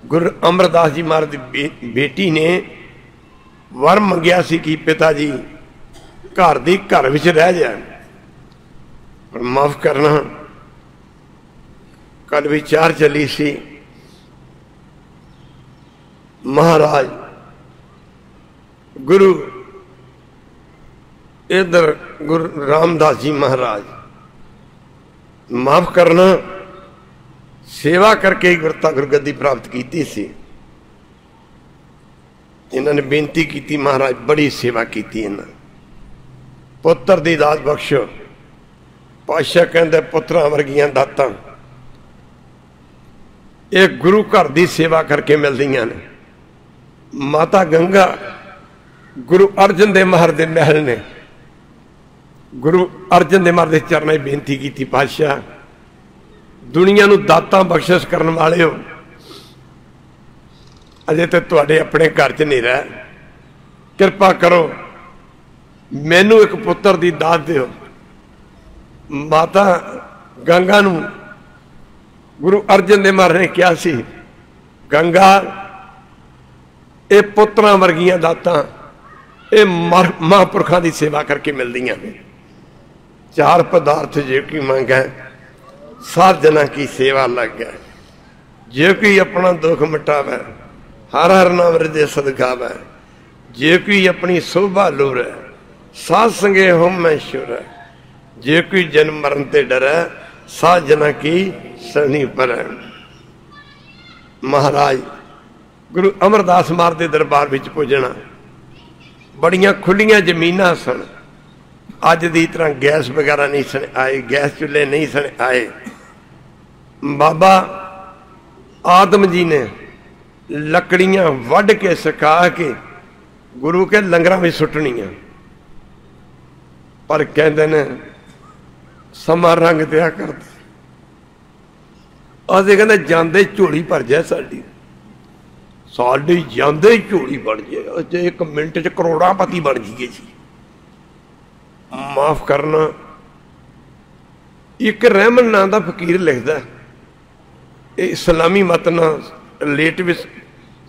गुरु अमरदास जी महाराज की बेटी ने वर मंगया सी कि पिता जी घर दी घर विच रह जाए। पर माफ करना कल विचार चली सी, महाराज गुरु इधर गुरु रामदास जी महाराज माफ करना सेवा करके ही गुरता गुरगद्दी प्राप्त की सी। इन्होंने बेनती की, महाराज बड़ी सेवा की, इन्होंने पुत्र दी दात बख्शो। पातशाह कहते पुत्रां वर्गियां दातां एक गुरु घर की सेवा करके मिलदियां ने। माता गंगा गुरु अर्जन देव महाराज दे महल ने गुरु अर्जन देव महाराज के चरणों में बेनती की, पातशाह दुनिया नूं दातां बख्शिश करन वाले हो, अजे तो तुहाडे अपने घर च नहीं रह, कृपा करो मैनू एक पुत्र की दात दिओ। माता गंगा नूं गुरु अर्जन देव महाराज ने कहा सी, गंगा ये पुत्रां वर्गियां दातां ये महापुरखों की सेवा करके मिलदियां ने। चार पदार्थ जे कोई मंगे सात जना की सेवा लग गए। जे कोई अपना दुख मिटावे हर हर नाम हृदय सदगावे, जे कोई अपनी शोभा लूरे साध संगे होम में शुर है, जे कोई जन्म मरण ते डरे सात जना की शनि पर है। महाराज गुरु अमरदास मार के दरबार में पुजना, बड़ियां खुलियां जमीनां सन। अज की तरह गैस वगैरह नहीं सन आए, गैस चूल्हे नहीं सन आए। बाबा आदम जी ने लकड़ियां वढ़ के सुका के गुरु के लंगर में सुटनियां, पर कहते ने समा रंग दिया करते। असं कहते जाते झोली भर जाए, साड़ी जाते झोली बन जाए, 1 मिनट च करोड़ापति बन जाइए जी। माफ करना, एक रहमन नाम का फकीर लिखता, इस्लामी मत ना रिलेट भी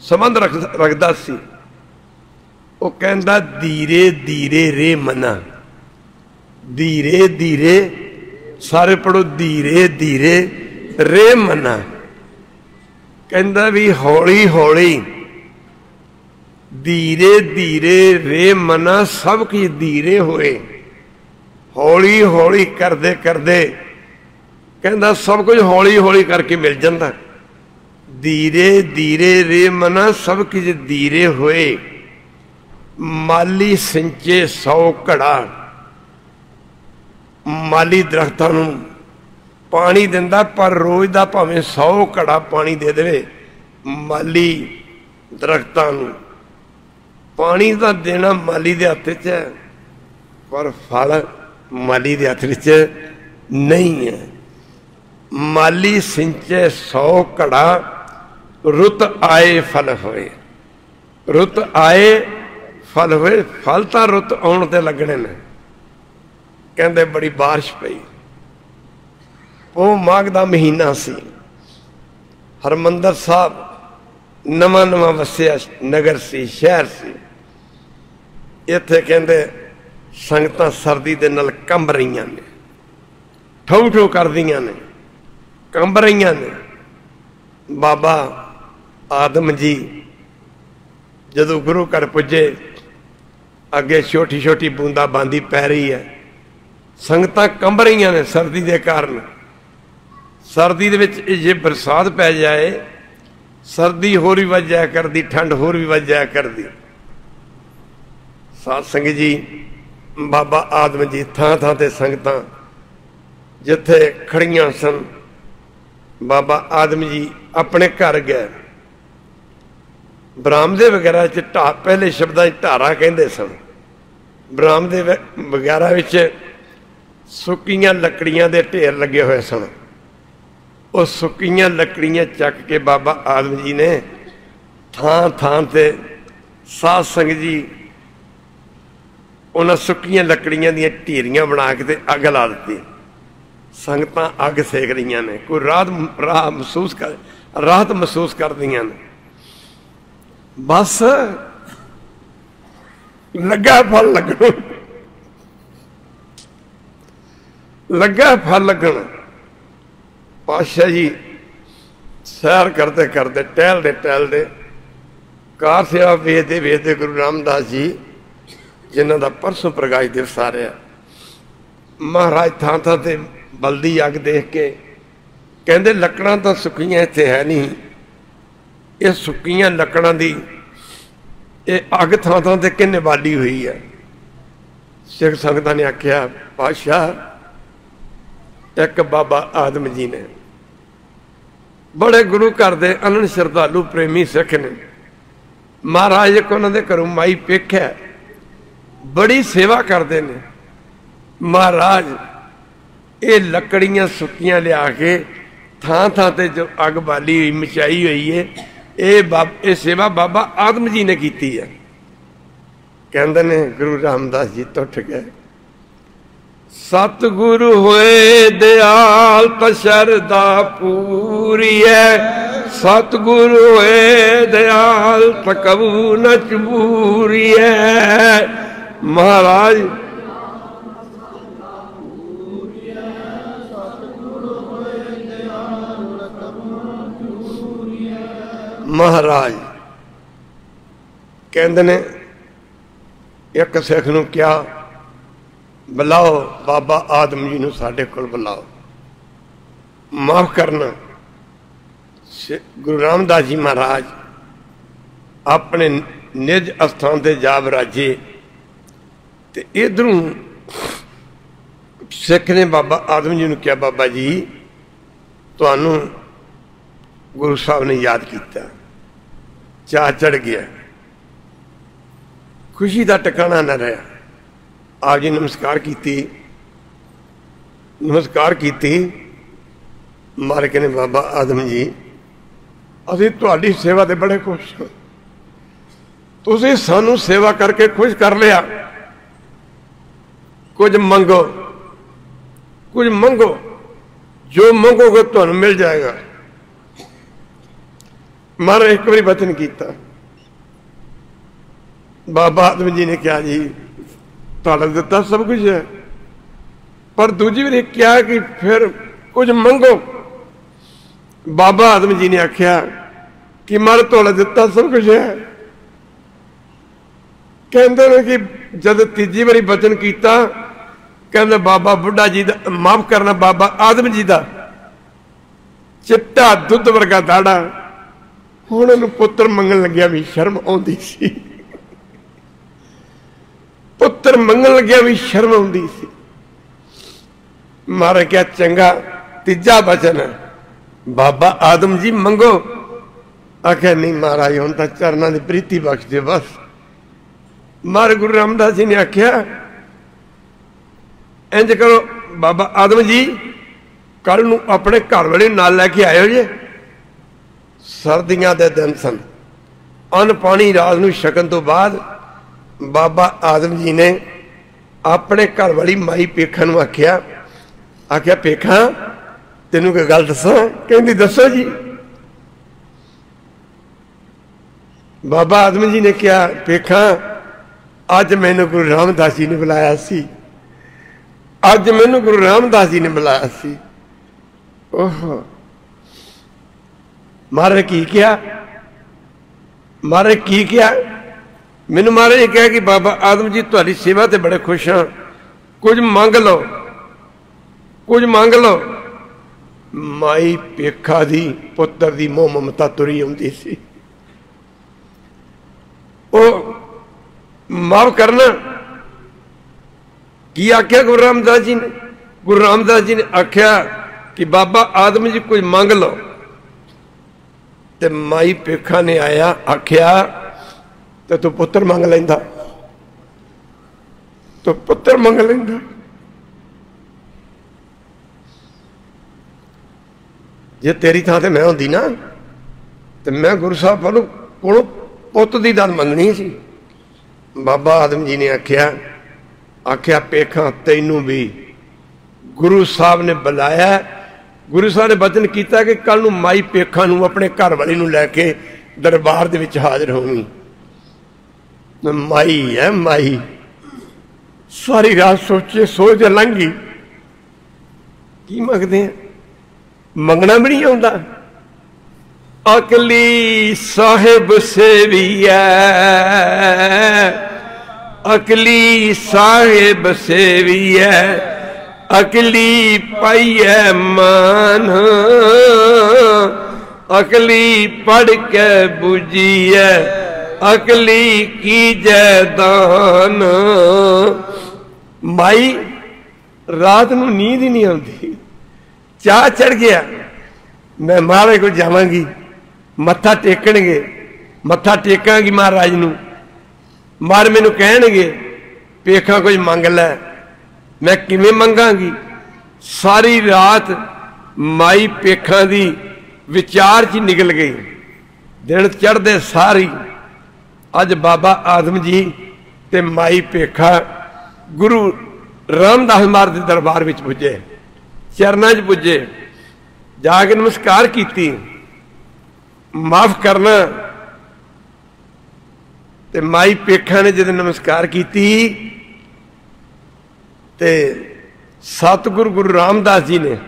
संबंध रखता सी। वो कहता धीरे धीरे रे मना, धीरे धीरे, सारे पढ़ो धीरे धीरे रे मना। कहता भी हौली हौली, धीरे धीरे रे मना, सब कुछ धीरे होए, हौली हौली करदे करदे कहता सब कुछ हौली हौली करके मिल जाता। धीरे धीरे रे मना, सब कुछ धीरे होए, माली सिंचे 100 घड़ा। माली दरख्तां नूं पानी दिंदा, पर रोज का भावें 100 घड़ा पानी दे दे। माली दरख्तां नूं पानी का देना माली दे हत्थ च है, पर फल माली दे हत्थ च नहीं है। माली सिंचे 100 घड़ा, रुत आए फल होए, रुत आए फल होए। फल तो रुत आउण ते लगने ने। कहते बड़ी बारिश पई, वो माघ का महीना सी। हरमंदर साहब नवा नवा वसिया नगर सी, शहर सी। इत्थे कहते संगतां सर्दी दे नाल कंब रहीआं ने, ठऊ ठऊ करदियां ने, कंब रहीआं ने। बाबा आदम जी जदों गुरु घर पुजे, अगे छोटी छोटी बूंदा बांदी पै रही है, संगतां कंब रहीआं ने सर्दी के कारण। सर्दी दे विच जे बरसात पै जाए, सर्दी होर भी वध जाया करदी, ठंड होर भी वध जाया करदी। साध संगत जी, बाबा आदम जी थां थां ते संगतां जिथे खड़ियां सन, बाबा आदम जी अपने घर गए। बरामदे वगैरह च पहले शब्दां ढारा कहते सन। बरामदे वगैरह विच सुक्कियां लकड़ियां दे ढेर लगे हुए सन। वो सुक्कियां लकड़ियां चक के बाबा आदम जी ने थां थां ते साध संगत जी उन्हें सुक्कियां लकड़ियां दी ढेरियां बना के ते अग ला दी। संगतां अग सेक रही ने, कोई राहत महसूस कर दी ने। बस लगा फल लगना, लगा फल लगना। पातशाह जी सैर करते करते, टहलते टहलते, कार सेवा वेचते वेचते गुरु रामदास जी जिन्हों का परसों प्रकाश दिवस आ रहा, महाराज थां थां ते बलदी अग देख के कहते लकड़ां तो सुक्कियां इत्थे है नहीं, ये सुक्कियां लकड़ां दी ये अग थां थां ते किन्ने बाली हुई है। सिख संगतां ने आख्या पातशाह एक बाबा आदम जी ने, बड़े गुरु घर दे अनन श्रद्धालु प्रेमी सिख ने। महाराज एक उन्होंने घरों माई पेख है, बड़ी सेवा करते हैं। महाराज ये लकड़ियां सुक्कियां लिया के थां थां ते जो अग बाली हुई मचाई हुई है, ये सेवा बाबा आदम जी ने की है। कहते ने गुरु रामदास जी तो उठ गए। सतगुरु होए दयाल तो शरदा पूरी है, सतगुरु होए दयाल तो कबू न चबूरी है। महाराज महाराज कहते ने एक सिख नूं क्या बुलाओ, बाबा आदम जी नूं साडे कोल बुलाओ। माफ करना गुरु रामदास जी महाराज अपने निज अस्थान से जा विराजे। तो इधरों सिख ने बाबा आदम जी ने कहा, बाबा जी तुहानू गुरु साहब ने याद किया, चाह चढ़ गया, खुशी का टिकाणा न रहा। आप जी नमस्कार की मालिक ने, बाबा आदम जी असीं तुहाडी सेवा ते बड़े खुश हाँ, तुसीं सानू सेवा करके खुश कर लिया, कुछ मंगो जो मंगोगे तुहानू मिल जाएगा। महाराज एक बार वचन किया, बाबा आदम जी ने कहा जी तुहाडा दिता सब कुछ है, पर दूजी बार क्या कि फिर कुछ मंगो। बाबा आदम जी ने आख्या कि महाराज तुहाडा दिता सब कुछ है। कहते हैं कि जब तीजी बारी वचन किया, कहते बाबा बुढ़ा जी का माफ करना, बाबा आदम जी का चिट्टा दुध वर्गा दाड़ा, हुण उहनूं पुत्र मंगण लग्या भी शर्म आउंदी सी, पुत्र मंगण लग्या भी शर्म आउंदी सी। महाराज क्या चंगा तीजा वचन है, बाबा आदम जी मंगो। आख्या नहीं महाराज हुण तां चरनां दी प्रीति बख्श दे बस। महाराज गुरु रामदास जी ने आख्या इंज करो बाबा आदम जी, कल नूं अपने घर वाले नाल लैके आयो जे, सर्दियां दे दिन सन, अन्न पानी रात नूं छकण तो बाद बाबा आदम जी ने अपने घर वाली माई पेखा नूं आख्या पेखा तेनू कोई गल दसां? कहंदी दसो जी। बाबा आदम जी ने कहा पेखा अज मैनू गुरु रामदास जी ने बुलाया सी, अज मैनू गुरु रामदास जी ने बुलाया सी। ओहो महाराज की क्या? महाराज की क्या? मैनू महाराज ने कहा कि बाबा आदम जी तुहाडी सेवा ते बड़े खुश हाँ, कुछ मंग लो, कुछ मंग लो। माई पेखा दी पुत्र दी मोह ममता तुरी आउंदी सी, ओ माफ करना। की आख्या गुरु रामदास जी ने? गुरु रामदास जी ने आख्या कि बाबा आदम जी कुछ मंग लो। ते माई पेखा ने आया आख्या तो तू पुत्र मंग लेंदा, तो पुत्र मंग लेंदा। जे तेरी थां ते मैं होंदी ना, तो मैं गुरु साहब कोलों पुत दी दान मंगनी सी। बाबा आदम जी ने आख्या पेखा तैनू भी गुरु साहब ने बुलाया। गुरु साहब ने वचन किया कि कल नूं माई पेखा नूं अपने घर वाली नूं लैके दरबार दे विच हाजिर होवी। माई है माई, सारी रात सोचते लंघी की मंगदे हैं, मंगना भी नहीं आउंदा। अकली साहिब सेविया, अकली साहिब सेविया, अकली पाइए मान, अकली पढ़ के बुझिए, अकली की जैदान। माई रात नूं नींद ही नहीं आती, चाह चढ़ गया मैं महाराज को जावांगी, मत्था टेकणगे, मत्था टेकांगी महाराज नूं। मार मैनू कहणगे पेखा कुछ मंग लै, मैं किवें मंगांगी? सारी रात माई पेखा दी विचार च निकल गई। दिन चढ़दे सारी अज बाबा आदम जी ते माई पेखा गुरु रामदास महाराज दे दरबार विच पुजे, चरनां च पुजे, जाके नमस्कार की, माफ करना। ते माई पेखा ने जब नमस्कार की ते सतगुरु गुरु रामदास जी ने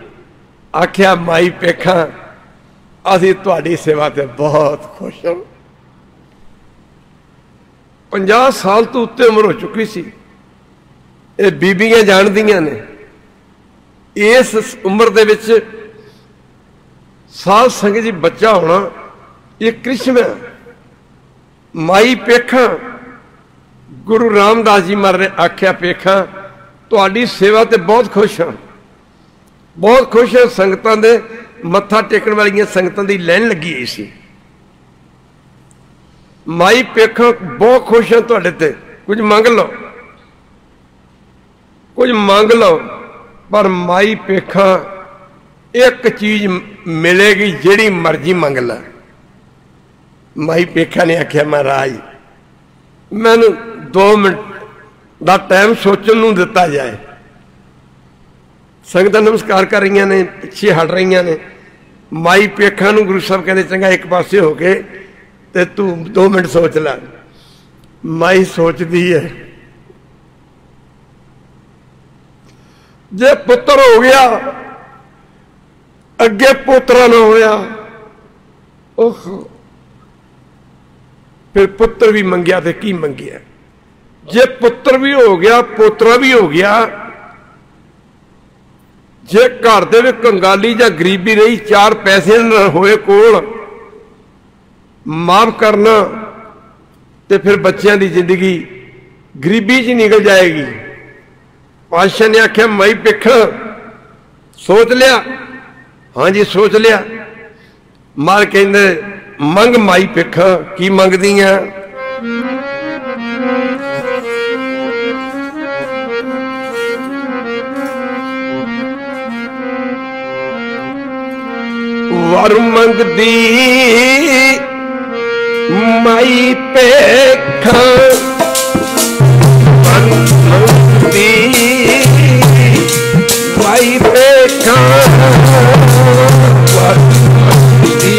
आख्या माई पेखा असीं तुहाडी सेवा ते बहुत खुश हां। 50 साल तो उत्ते उम्र हो चुकी सी, ये बीबियां जानदियां ने इस उम्र दे विच साध संगत जी बच्चा होना ये कृष्ण है। माई पेखा गुरु रामदास जी महाराज ने आख्या पेखा तुहाडी सेवा ते बहुत खुश हाँ, बहुत खुश है। संगतां दे मत्था टेकण वाली संगतां दी लाइन लगी हुई सी। माई पेखा बहुत खुश है तुहाडे ते, कुछ मंग लो, कुछ मंग लो, पर माई पेखा एक चीज मिलेगी जिहड़ी मर्जी मंग ला। माई पेखा ने आख्या महाराज मैनू 2 मिनट का टाइम सोचन नूं दिता जाए। संगतां नमस्कार कर रही ने, पिछे हट रही ने। माई पेखा नूं गुरु साहब कहते चंगा एक पासे हो के ते तू 2 मिनट सोच ला। माई सोचती है जे पुत्र हो गया अगे पोतरा ना होया, ओह फिर पुत्र भी मंगिया तो की मंगिया। जे पुत्र भी हो गया पोतरा भी हो गया, जे घर दे कंगाली या गरीबी रही 4 पैसे न होए कोल माफ करना तो फिर बच्चों की जिंदगी गरीबी च निकल जाएगी। पातशाह ने आख्या माई पेखा सोच लिया? हाँ जी सोच लिया। मार कहते मंग माई पेखा की मंगदी है? वर मंगदी माई पेखा, वर मंगदी माई पेखा, वर मंगदी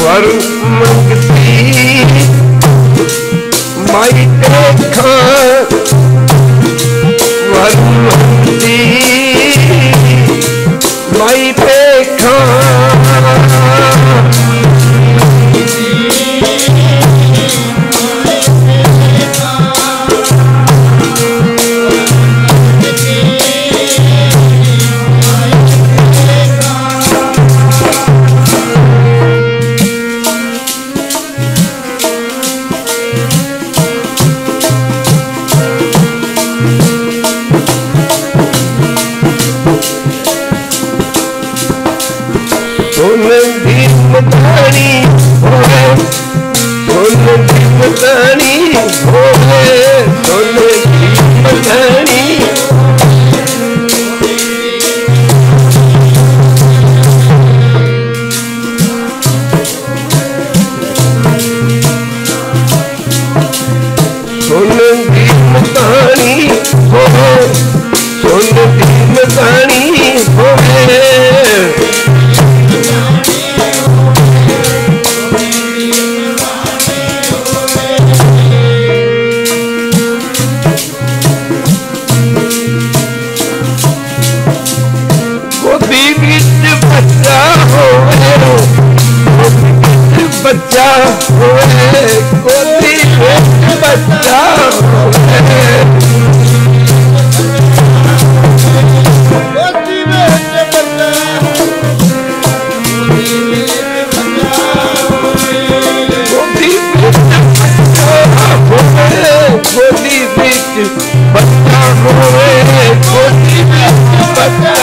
वर मंगदी माई पेखा, वर मंगदी माई पेखा, बच्चा होए गोदी में बच्चा होए, गोदी में बच्चा गोदी गोदी में बच्चा होए, गोदी में बच्चा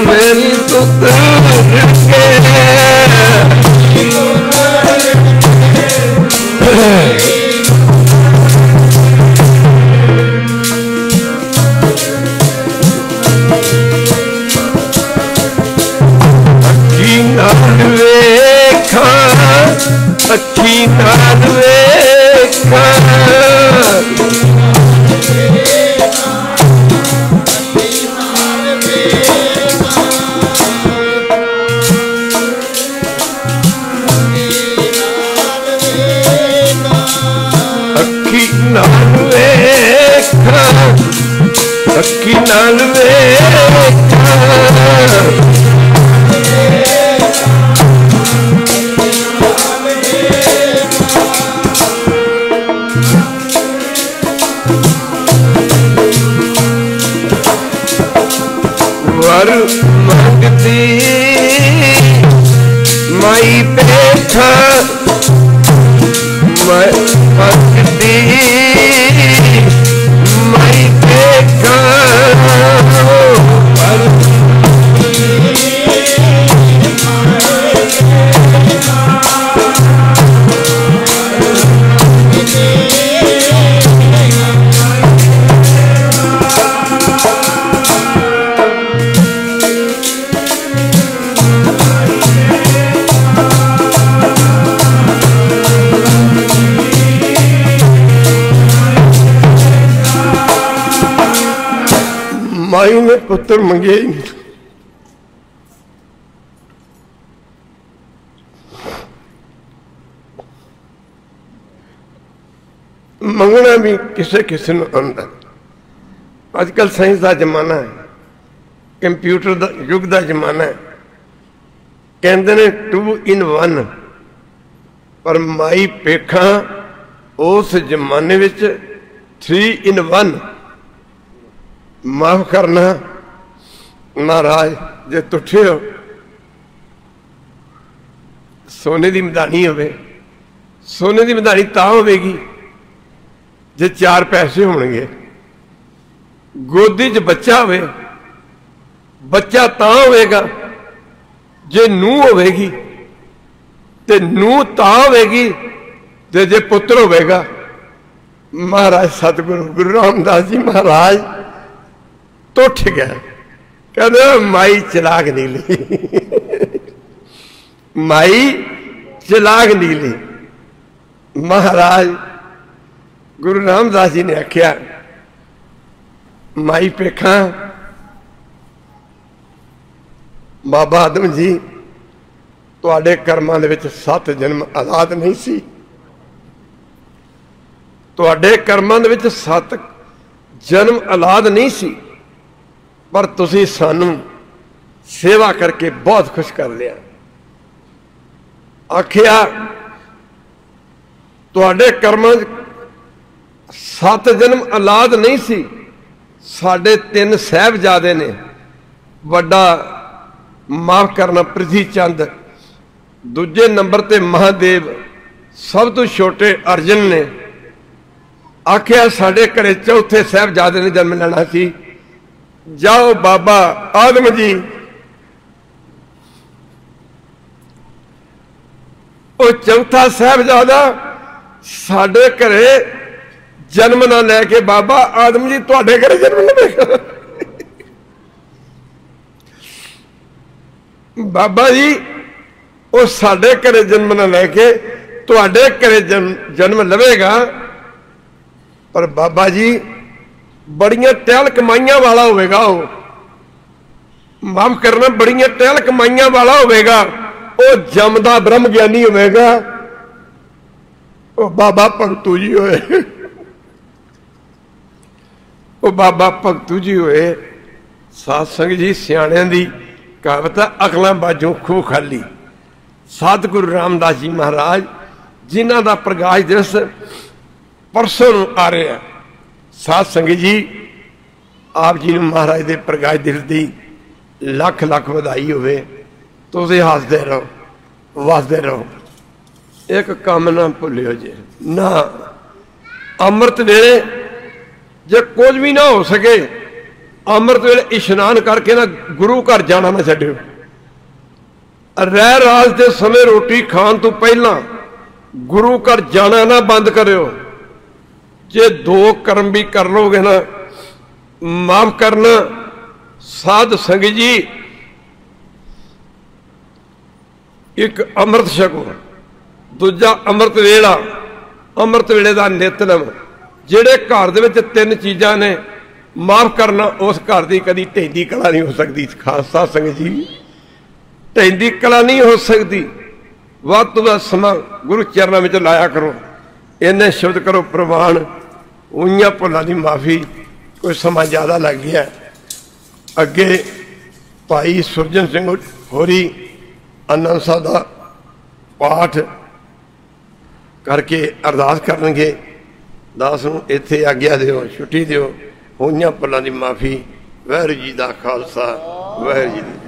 मेरी अखी नाल वेखा अखी नाल वेखा अखी नाल वेखा वर मंगती माई बैठा मंगती माई बैठा माई ने पुत्र मंगे ही नहीं। मंगना भी किसे किसे नूं आंदा। अजकल साइंस का जमाना है, कंप्यूटर का युग का जमाना है, कहते ने 2 in 1, पर माई पेखा उस जमाने विच 3 in 1। माफ करना महाराज जे तुठे हो, सोने की मधानी होवे, सोने की मधानी तां होवेगी जे 4 पैसे होणगे। गोदी च बच्चा होवे, बच्चा तां होवेगा जे नूह होवेगी, ते नूह तां होवेगी ते जे पुत्र होवेगा। महाराज सतगुरु गुरु रामदास जी महाराज तो उठ गया, कहते माई चलाक नीली माई चलाक नीली। महाराज गुरु रामदास जी ने आख्या माई पेखा बाबा आदम जी तुहाडे कर्मां दे विच 7 जन्म औलाद नहीं सी, तुहाडे कर्मां दे विच 7 जन्म औलाद नहीं सी, पर तुसी सानू सेवा करके बहुत खुश कर लिया। आखिया तुहाडे कर्मां 7 जन्म औलाद नहीं सी, साडे 3 साहिबजादे ने, वड्डा माफ करना पृथ्वी चंद, दूजे नंबर ते महादेव, सब तो छोटे अर्जन ने। आखिया साडे घरे चौथे साहिबजादे ने जन्म लेना सी, जाओ बाबा आदम जी वो चौथा साहिबजादा साडे घरे जन्म ना लैके बाबा आदम जी तुहाडे घरे जन्म लवेगा। बाबा जी वो साडे घरे जन्म ना लैके तुहाडे घरे जन्म लवेगा, पर बाबा जी बड़ियां टहल कमाइयां वाला होवेगा, वो माफ करना बड़ियां टहल कमाइयां वाला होवेगा, वो जमदा ब्रह्म ज्ञानी होवेगा। वो बाबा भगतू जी होए, वो बाबा भगतू जी होए। साध संगत जी सियाणियां दी कहावत है, अकलां बाजों खूह खाली। सतगुरु रामदास जी महाराज जिन्हां दा प्रकाश दिवस परसों आ रहा। साध संगत जी आप जी नूं महाराज दे प्रकाश दिवस दी लख लख वधाई होवे। तुसीं हसदे रहो, वसदे रहो, एक काम ना भुल्लिओ जे ना। अमृत वेले जे कुछ भी ना हो सके, अमृत वेले इशनान करके ना गुरु घर जाना ना छड्डिओ। ਰਹਿ ਰਾਜ ਦੇ ਸਮੇਂ ਰੋਟੀ ਖਾਣ ਤੋਂ ਪਹਿਲਾਂ ਗੁਰੂ ਘਰ ਜਾਣਾ ਨਾ ਬੰਦ ਕਰਿਓ। ਜੇ 2 ਕਰਮ ਵੀ ਕਰ ਲੋਗੇ ਨਾ, ਮਾਫ ਕਰਨਾ ਸਾਧ ਸੰਗਤ ਜੀ, ਇੱਕ ਅੰਮ੍ਰਿਤ ਛਕੋ, ਦੂਜਾ ਅੰਮ੍ਰਿਤ ਵੇਲਾ, ਅੰਮ੍ਰਿਤ ਵੇਲੇ ਦਾ ਨਿਤਨੇਮ। ਜਿਹੜੇ ਘਰ ਦੇ ਵਿੱਚ 3 ਚੀਜ਼ਾਂ ਨੇ, ਮਾਫ ਕਰਨਾ ਉਸ ਘਰ ਦੀ ਕਦੀ ਢਹਿੰਦੀ ਕਲਾ ਨਹੀਂ ਹੋ ਸਕਦੀ। ਖਾਲਸਾ ਸੰਗਤ ਜੀ, ਢਹਿੰਦੀ ਕਲਾ ਨਹੀਂ ਹੋ ਸਕਦੀ। ਵੱਧ ਤੋਂ ਵੱਧ ਸਮਾਂ ਗੁਰੂ ਚਰਨਾਂ ਵਿੱਚ ਲਾਇਆ ਕਰੋ। ਇੰਨੇ ਸ਼ਬਦ ਕਰੋ ਪ੍ਰਵਾਨ, ਉਈਆਂ ਭੁੱਲਾਂ ਦੀ ਮਾਫੀ। ਕੋਈ ਸਮਾਂ ਜ਼ਿਆਦਾ ਲੱਗ ਗਿਆ। ਅੱਗੇ ਭਾਈ ਸੁਰਜਨ ਸਿੰਘ ਹੋਰੀ ਆਨੰਦ ਸਾਹਿਬ ਦਾ ਪਾਠ ਕਰਕੇ ਅਰਦਾਸ ਕਰਨਗੇ। ਦਾਸ ਨੂੰ ਇੱਥੇ ਆਗਿਆ ਦਿਓ, ਛੁੱਟੀ ਦਿਓ। ਹੋਈਆਂ ਭੁੱਲਾਂ ਦੀ ਮਾਫੀ। ਵਾਹਿਗੁਰੂ ਜੀ ਦਾ ਖਾਲਸਾ, ਵਾਹਿਗੁਰੂ ਜੀ ਦੀ